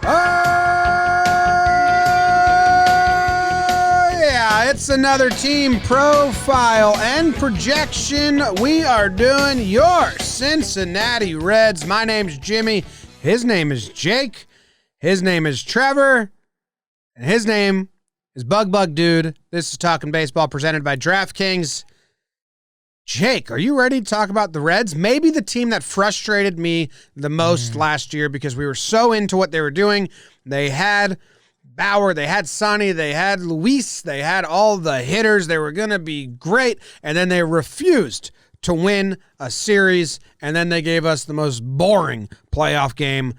Oh, yeah, it's another team profile and projection. We are doing your Cincinnati Reds. My name's Jimmy. His name is Jake. His name is Trevor. And his name is Bug Dude. This is Talkin' Baseball presented by DraftKings. Jake, are you ready to talk about the Reds? Maybe the team that frustrated me the most last year because we were so into what they were doing. They had Bauer, they had Sonny, they had Luis, they had all the hitters. They were going to be great, and then they refused to win a series, and then they gave us the most boring playoff game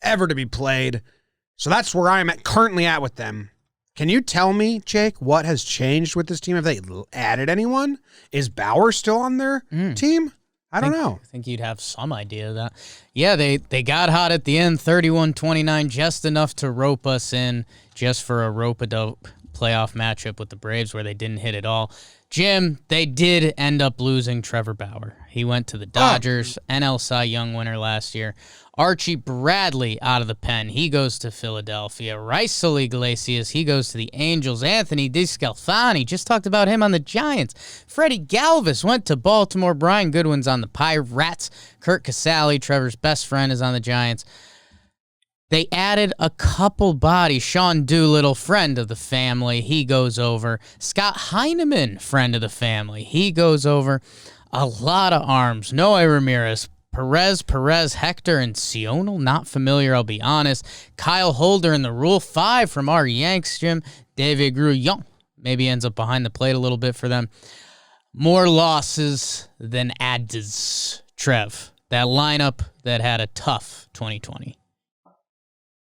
ever to be played. So that's where I'm currently at with them. Can you tell me, Jake, what has changed with this team? Have they added anyone? Is Bauer still on their team? I don't know. I think you'd have some idea of that. Yeah, they got hot at the end, 31-29, just enough to rope us in just for a rope-a-dope playoff matchup with the Braves where they didn't hit at all. Jim, they did end up losing Trevor Bauer. He went to the Dodgers, NL Cy Young winner last year. Archie Bradley out of the pen. He goes to Philadelphia. Raisel Iglesias, he goes to the Angels. Anthony DeScalfani, just talked about him on the Giants. Freddie Galvis went to Baltimore. Brian Goodwin's on the Pirates. Kurt Casale, Trevor's best friend, is on the Giants. They added a couple bodies. Sean Doolittle, friend of the family, he goes over. Scott Heineman, friend of the family, he goes over. A lot of arms. Noe Ramirez, Perez, Hector, and Sionel. Not familiar, I'll be honest. Kyle Holder in the Rule 5 from our Yanks, Jim. David Grullon maybe ends up behind the plate a little bit for them. More losses than adds, Trev. That lineup that had a tough 2020.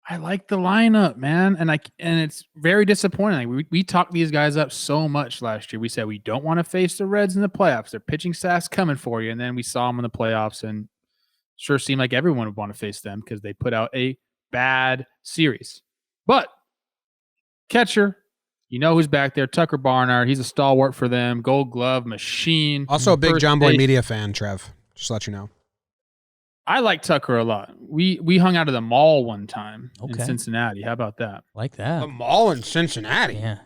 I like the lineup, man, and it's very disappointing. Like, we talked these guys up so much last year. We said we don't want to face the Reds in the playoffs. Their pitching staff's coming for you, and then we saw them in the playoffs, and sure seemed like everyone would want to face them because they put out a bad series. But catcher, you know who's back there? Tucker Barnard. He's a stalwart for them. Gold Glove machine. Also a big Jomboy media fan, Trev. Just to let you know. I like Tucker a lot. We hung out at the mall one time in Cincinnati. How about that? Like that. The mall in Cincinnati? Yeah.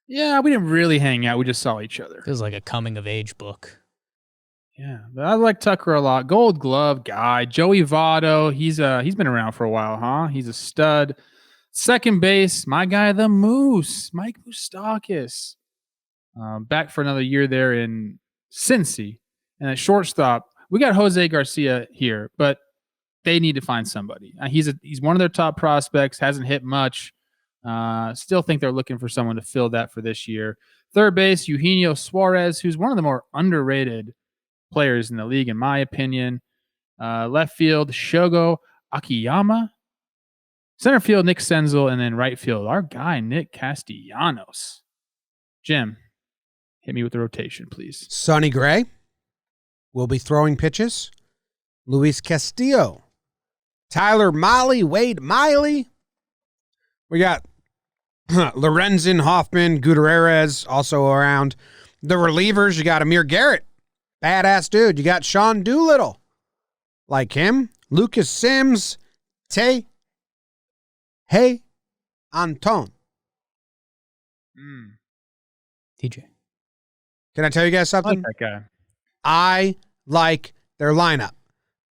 Yeah, we didn't really hang out. We just saw each other. Feels like a coming-of-age book. Yeah, but I like Tucker a lot. Gold Glove guy. Joey Votto. He's been around for a while, huh? He's a stud. Second base, my guy, the Moose, Mike Moustakas. Back for another year there in Cincy. And at shortstop, we got Jose Garcia here, but they need to find somebody. He's one of their top prospects, hasn't hit much. Still think they're looking for someone to fill that for this year. Third base, Eugenio Suarez, who's one of the more underrated players in the league, in my opinion. Left field, Shogo Akiyama. Center field, Nick Senzel, and then right field, our guy, Nick Castellanos. Jim, hit me with the rotation, please. Sonny Gray will be throwing pitches. Luis Castillo. Tyler Mahle, Wade Miley. We got Lorenzen, Hoffman, Gutierrez also around. The relievers, you got Amir Garrett. Badass dude. You got Sean Doolittle. Like him. Lucas Sims. Hey, Anton. TJ. Can I tell you guys something? I like that guy. I like their lineup.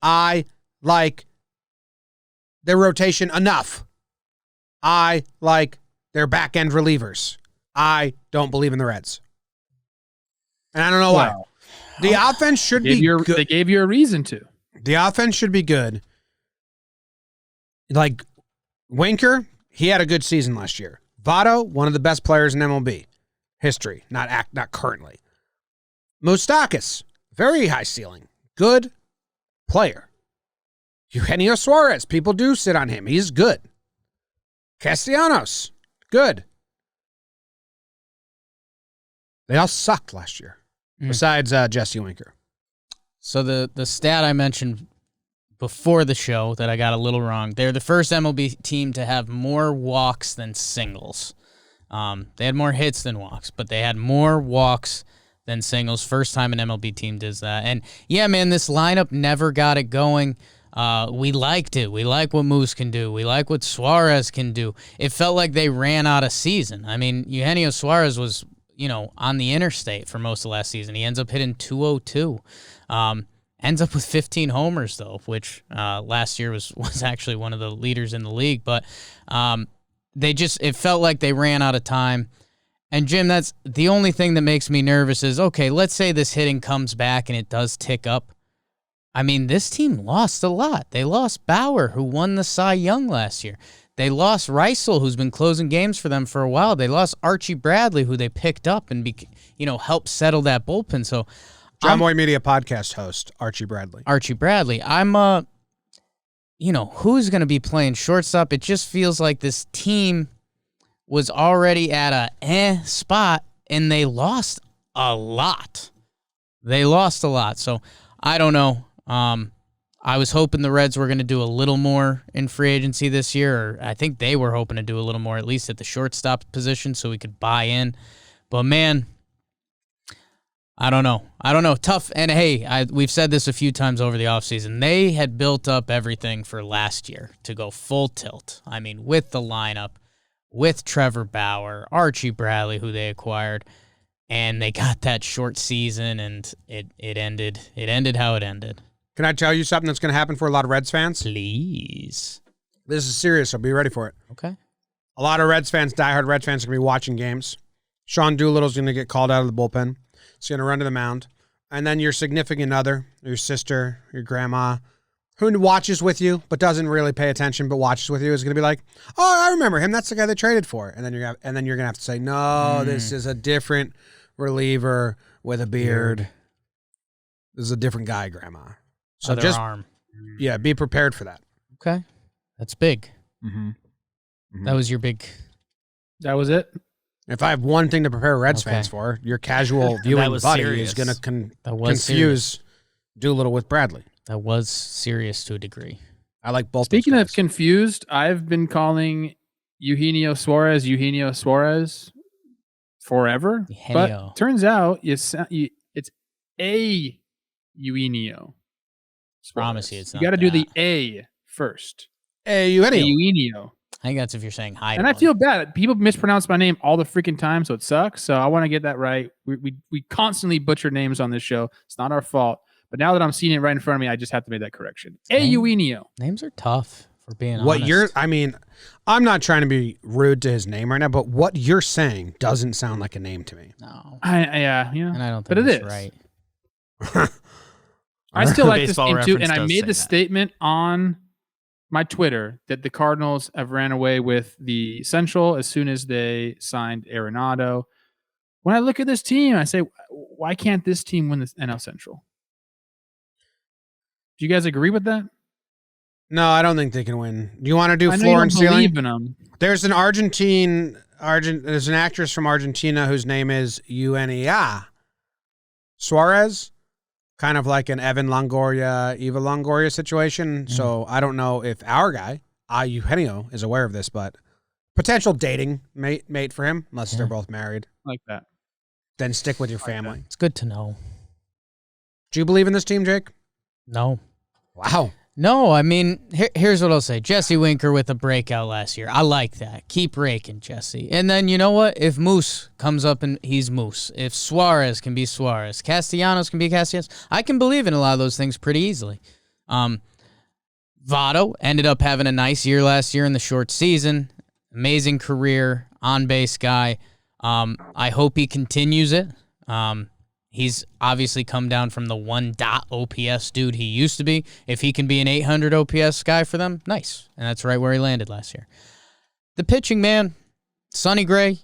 I like their rotation enough. I like their back-end relievers. I don't believe in the Reds. And I don't know why. The offense should be good. They gave you a reason to. The offense should be good. Like Winker, he had a good season last year. Votto, one of the best players in MLB history, not currently. Moustakas, very high ceiling, good player. Eugenio Suarez, people do sit on him. He's good. Castellanos, good. They all sucked last year, besides Jesse Winker. So the stat I mentioned before the show that I got a little wrong, they're the first MLB team to have more walks than singles. They had more hits than walks, but they had more walks than singles. First time an MLB team does that. And yeah, man, this lineup never got it going. We liked it. We like what Moose can do. We like what Suarez can do. It felt like they ran out of season. I mean, Eugenio Suarez was, on the interstate for most of last season. He ends up hitting 202. Ends up with 15 homers, though, which last year was actually one of the leaders in the league. But it felt like they ran out of time. And, Jim, that's the only thing that makes me nervous is, okay, let's say this hitting comes back and it does tick up. I mean, this team lost a lot. They lost Bauer, who won the Cy Young last year. They lost Reisel, who's been closing games for them for a while. They lost Archie Bradley, who they picked up and helped settle that bullpen. So, Jomboy Media podcast host Archie Bradley. I'm who's going to be playing shortstop? It just feels like this team was already at a spot, and they lost a lot. So I don't know. I was hoping the Reds were going to do a little more in free agency this year, or I think they were hoping to do a little more, at least at the shortstop position, so we could buy in. But, man, I don't know. Tough. And, hey, we've said this a few times over the offseason. They had built up everything for last year to go full tilt. I mean, with the lineup, with Trevor Bauer, Archie Bradley, who they acquired, and they got that short season, and it ended how it ended. Can I tell you something that's going to happen for a lot of Reds fans? Please. This is serious, so be ready for it. Okay. A lot of Reds fans, diehard Reds fans, are going to be watching games. Sean Doolittle's going to get called out of the bullpen. He's going to run to the mound. And then your significant other, your sister, your grandma, who watches with you but doesn't really pay attention but watches with you, is going to be like, oh, I remember him. That's the guy they traded for. And then you're going to have to say, no, this is a different reliever with a beard. This is a different guy, Grandma. So Other arm. Yeah, be prepared for that. Okay. That's big. That was your big... That was it? If I have one thing to prepare Reds fans for, your casual viewing buddy serious. is going to confuse Doolittle with Bradley. That was serious to a degree. I like both. Speaking of confused, I've been calling Eugenio Suarez forever. But turns out it's a Eugenio. Promise you, it's not. You got to do the A first. Eugenio. I think that's if you're saying hi. And I feel bad. People mispronounce my name all the freaking time, so it sucks. So I want to get that right. We constantly butcher names on this show. It's not our fault. But now that I'm seeing it right in front of me, I just have to make that correction. Eugenio. Names are tough, for being honest. I'm not trying to be rude to his name right now, but what you're saying doesn't sound like a name to me. No. Yeah. And I don't think it's right. I still like this name too, and I made the statement on my Twitter that the Cardinals have ran away with the Central as soon as they signed Arenado. When I look at this team, I say, why can't this team win the NL Central? Do you guys agree with that? No, I don't think they can win. Do you want to do floor and ceiling? In them. There's an there's an actress from Argentina whose name is Eugenia Suarez, kind of like an Eva Longoria situation. So I don't know if our guy, Eugenio, is aware of this, but potential dating mate for him, unless they're both married. Like that. Then stick with your family. It's good to know. Do you believe in this team, Jake? No. Wow. No, I mean, here's what I'll say. Jesse Winker with a breakout last year. I like that. Keep raking, Jesse. And then, you know what? If Moose comes up and he's Moose, if Suarez can be Suarez, Castellanos can be Castellanos, I can believe in a lot of those things pretty easily. Votto ended up having a nice year last year in the short season. Amazing career, on-base guy. I hope he continues it. He's obviously come down from the 1 OPS dude he used to be. If he can be an 800 OPS guy for them, nice. And that's right where he landed last year. The pitching, man, Sonny Gray,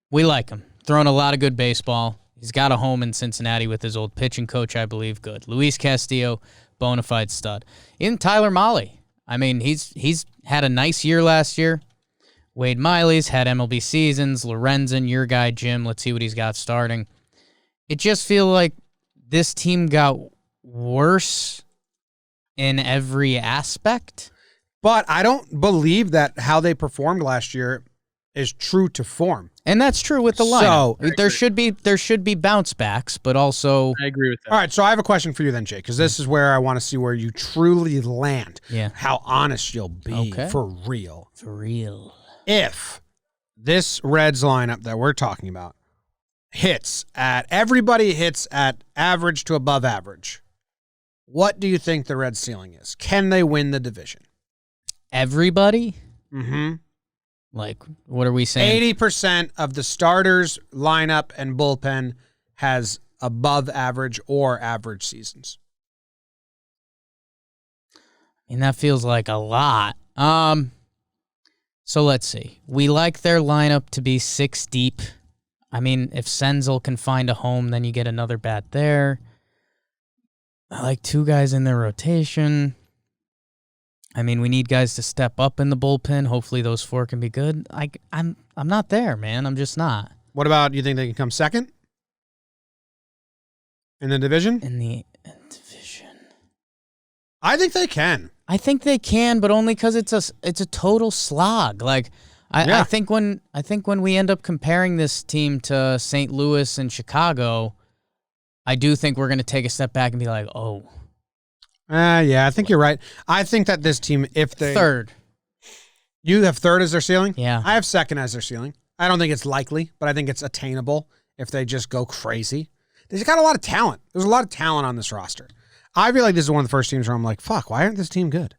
we like him. Throwing a lot of good baseball. He's got a home in Cincinnati with his old pitching coach, I believe. Good. Luis Castillo, bona fide stud. In Tyler Mahle, I mean, he's had a nice year last year. Wade Miley's had MLB seasons. Lorenzen, your guy, Jim. Let's see what he's got starting. It just feels like this team got worse in every aspect. But I don't believe that how they performed last year is true to form. And that's true with the lineup. So there should be bounce backs, but also I agree with that. all right, so I have a question for you then, Jake, because this is where I want to see where you truly land. Yeah. How honest you'll be for real. For real. If this Reds lineup that we're talking about everybody hits at average to above average, what do you think the Reds' ceiling is? Can they win the division? Everybody? Mm-hmm. Like, what are we saying? 80% of the starters, lineup, and bullpen has above average or average seasons. And that feels like a lot. So let's see. We like their lineup to be 6 deep. I mean, if Senzel can find a home, then you get another bat there. I like 2 guys in their rotation. I mean, we need guys to step up in the bullpen. Hopefully those 4 can be good. I'm not there, man. I'm just not. What about, you think they can come second in the division? In the division. I think they can. I think they can, but only because it's a total slog. Like I think when we end up comparing this team to St. Louis and Chicago, I do think we're going to take a step back and be like, oh. Yeah, I think you're right. I think that this team, if they... Third. You have third as their ceiling? Yeah. I have second as their ceiling. I don't think it's likely, but I think it's attainable if they just go crazy. They've got a lot of talent. There's a lot of talent on this roster. I feel like this is one of the first teams where I'm like, fuck, why aren't this team good?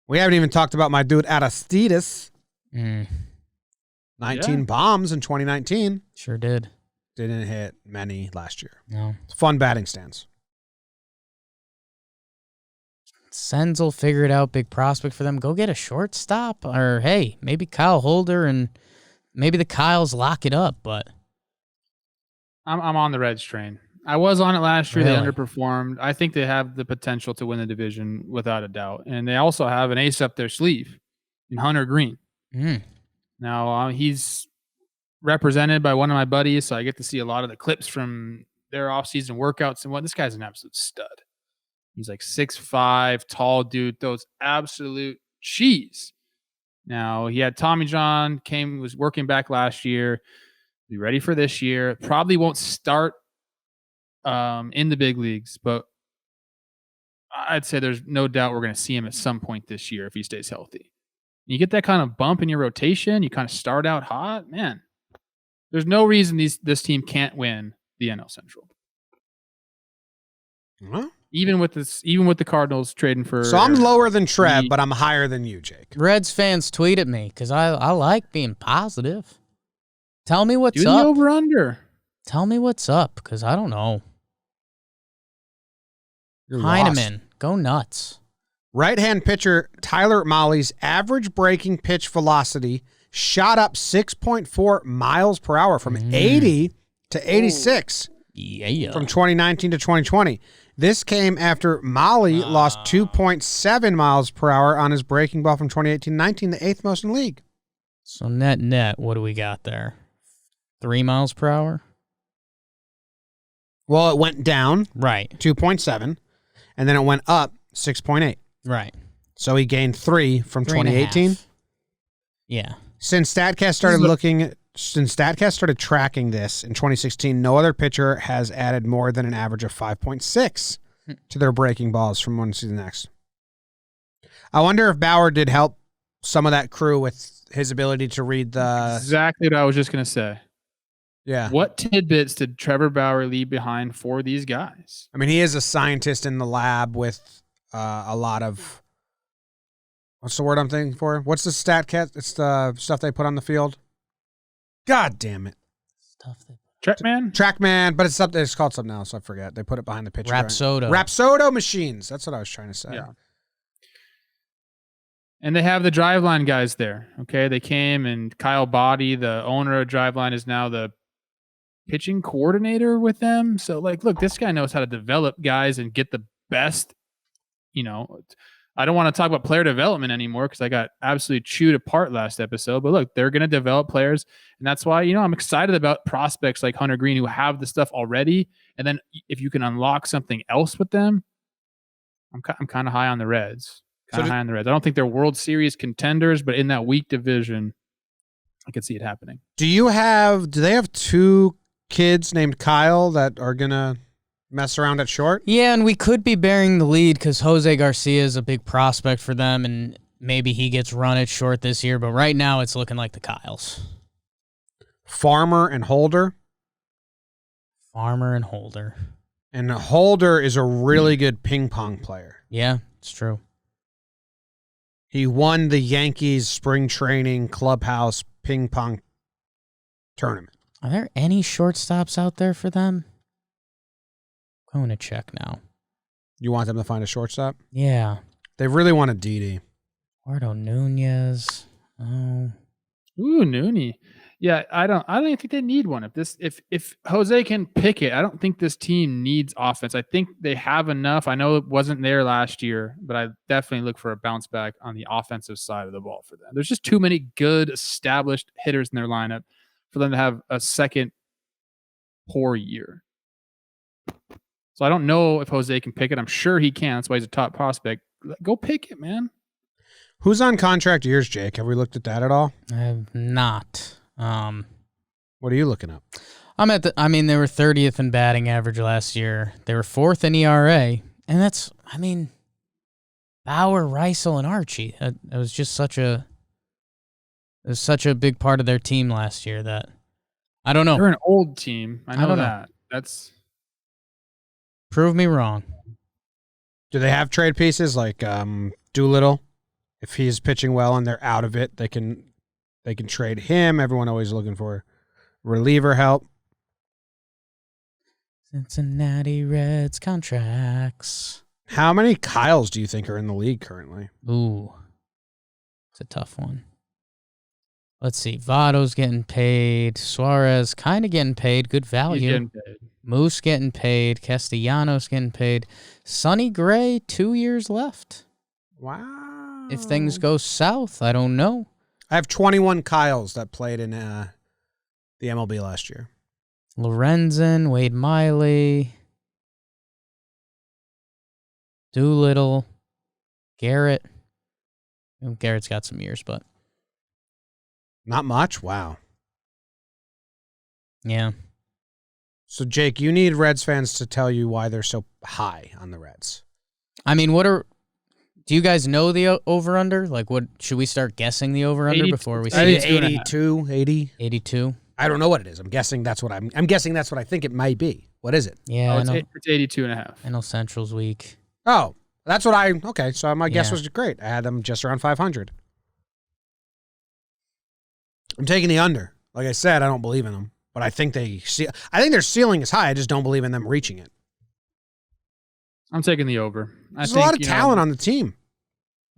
We haven't even talked about my dude Aristides. 19 bombs in 2019. Sure did. Didn't hit many last year. No. Fun batting stance. Senzel figured out, big prospect for them. Go get a shortstop, or hey, maybe Kyle Holder and maybe the Kyles lock it up. But I'm on the Reds train. I was on it last year. Really? They underperformed. I think they have the potential to win the division without a doubt, and they also have an ace up their sleeve in Hunter Green. Now he's represented by one of my buddies, so I get to see a lot of the clips from their offseason workouts and what. This guy's an absolute stud. He's like 6'5", tall dude, throws absolute cheese. Now, he had Tommy John, was working back last year. Be ready for this year. Probably won't start in the big leagues, but I'd say there's no doubt we're going to see him at some point this year if he stays healthy. You get that kind of bump in your rotation, you kind of start out hot, man. There's no reason this team can't win the NL Central. Huh? Even with the Cardinals trading for... So I'm lower than Trev, but I'm higher than you, Jake. Reds fans tweet at me because I like being positive. Tell me what's Do up. the over-under. Tell me what's up because I don't know. You're Heineman, lost. go nuts. Right-hand pitcher Tyler Molly's average breaking pitch velocity shot up 6.4 miles per hour from 80 to 86 from 2019 to 2020. This came after Molly lost 2.7 miles per hour on his breaking ball from 2018-19, the 8th most in the league. So net, what do we got there? 3 miles per hour? Well, it went down Right. 2.7, and then it went up 6.8. Right. So he gained 3 from 2018. Yeah. Since StatCast started tracking this in 2016, no other pitcher has added more than an average of 5.6 to their breaking balls from one season to the next. I wonder if Bauer did help some of that crew with his ability to read the... Exactly what I was just going to say. Yeah. What tidbits did Trevor Bauer leave behind for these guys? I mean, he is a scientist in the lab with a lot of... What's the word I'm thinking for? What's the StatCast? It's the stuff they put on the field. God damn it. Trackman, but it's called something else. I forget. They put it behind the pitcher. Rapsodo machines. That's what I was trying to say. Yeah. And they have the Driveline guys there. Okay. They came, and Kyle Boddy, the owner of Driveline, is now the pitching coordinator with them. So, like, look, this guy knows how to develop guys and get the best, I don't want to talk about player development anymore because I got absolutely chewed apart last episode. But look, they're going to develop players. And that's why, I'm excited about prospects like Hunter Green who have the stuff already. And then if you can unlock something else with them, I'm kind of high on the Reds. I don't think they're World Series contenders, but in that weak division, I could see it happening. Do they have two kids named Kyle that are going to mess around at short? Yeah, and we could be bearing the lead because Jose Garcia is a big prospect for them, and maybe he gets run at short this year, but right now it's looking like the Kyles. Farmer and Holder. Farmer and Holder. And Holder is a really good ping pong player. Yeah, it's true. He won the Yankees spring training clubhouse ping pong tournament. Are there any shortstops out there for them? I'm going to check now. You want them to find a shortstop? Yeah. They really want a Didi. Eduardo Nunez. Oh. Ooh, Nooney. Yeah, I don't even think they need one. If Jose can pick it, I don't think this team needs offense. I think they have enough. I know it wasn't there last year, but I definitely look for a bounce back on the offensive side of the ball for them. There's just too many good established hitters in their lineup for them to have a second poor year. So I don't know if Jose can pick it. I'm sure he can. That's why he's a top prospect. Go pick it, man. Who's on contract years, Jake? Have we looked at that at all? I have not. What are you looking up? They were 30th in batting average last year. They were 4th in ERA. And that's, Bauer, Reisel, and Archie. It was just such a big part of their team last year that I don't know. They're an old team. I know that. That's prove me wrong. Do they have trade pieces like Doolittle? If he's pitching well and they're out of it, they can trade him. Everyone always looking for reliever help. Cincinnati Reds contracts. How many Kyles do you think are in the league currently? Ooh, it's a tough one. Let's see. Votto's getting paid. Suarez kind of getting paid. Good value. He's getting paid. Moose getting paid. Castellanos getting paid. Sonny Gray, 2 years left. Wow. If things go south, I don't know. I have 21 Kyles that played in the MLB last year. Lorenzen, Wade Miley, Doolittle, Garrett. Garrett's got some years, but not much. Wow. Yeah. So, Jake, you need Reds fans to tell you why they're so high on the Reds. Do you guys know the over-under? Like, what should we start guessing the over-under before we see it? 82, 80. 82. I don't know what it is. I'm guessing that's what I'm guessing that's what I think it might be. What is it? Yeah, it's 82.5. I know Central's weak. Oh, that's what okay. So my guess was great. I had them just around 500. I'm taking the under. Like I said, I don't believe in them, but I think their ceiling is high. I just don't believe in them reaching it. I'm taking the over. There's a lot of talent on the team.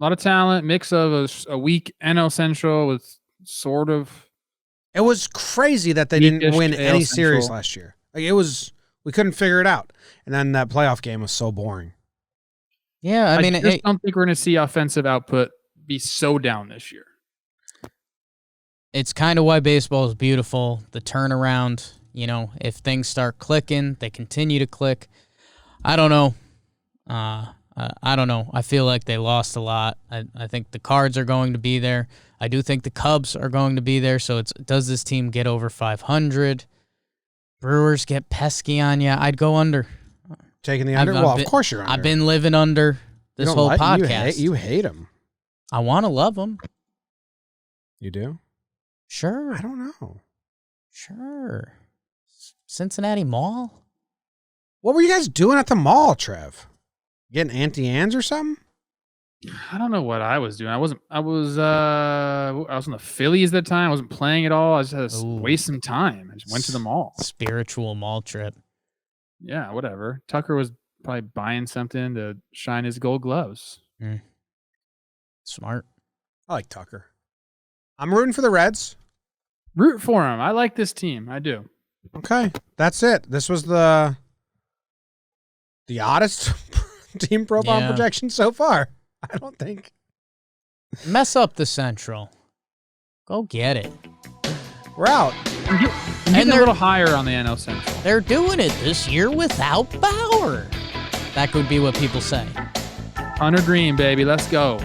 A lot of talent, mix of a weak NL Central with sort of. It was crazy that they didn't win any AL series Central. last year. Like we couldn't figure it out. And then that playoff game was so boring. Yeah, I just don't think we're going to see offensive output be so down this year. It's kind of why baseball is beautiful. The turnaround, if things start clicking, they continue to click. I don't know. I don't know. I feel like they lost a lot. I think the Cards are going to be there. I do think the Cubs are going to be there. So does this team get over 500? Brewers get pesky on you. I'd go under. Taking the under? Of course you're under. I've been living under this whole podcast. You hate them. I want to love them. You do? Sure. I don't know. Sure. Cincinnati Mall? What were you guys doing at the mall, Trev? Getting Auntie Anne's or something? I don't know what I was doing. I was in the Phillies at the time. I wasn't playing at all. I just had to waste some time. I just went to the mall. Spiritual mall trip. Yeah, whatever. Tucker was probably buying something to shine his gold gloves. Smart. I like Tucker. I'm rooting for the Reds. Root for him. I like this team. I do. Okay, that's it. This was the oddest team profile projection so far. I don't think. Mess up the Central. Go get it. We're out. And they're a little higher on the NL Central. They're doing it this year without Bauer. That could be what people say. Hunter Green, baby. Let's go.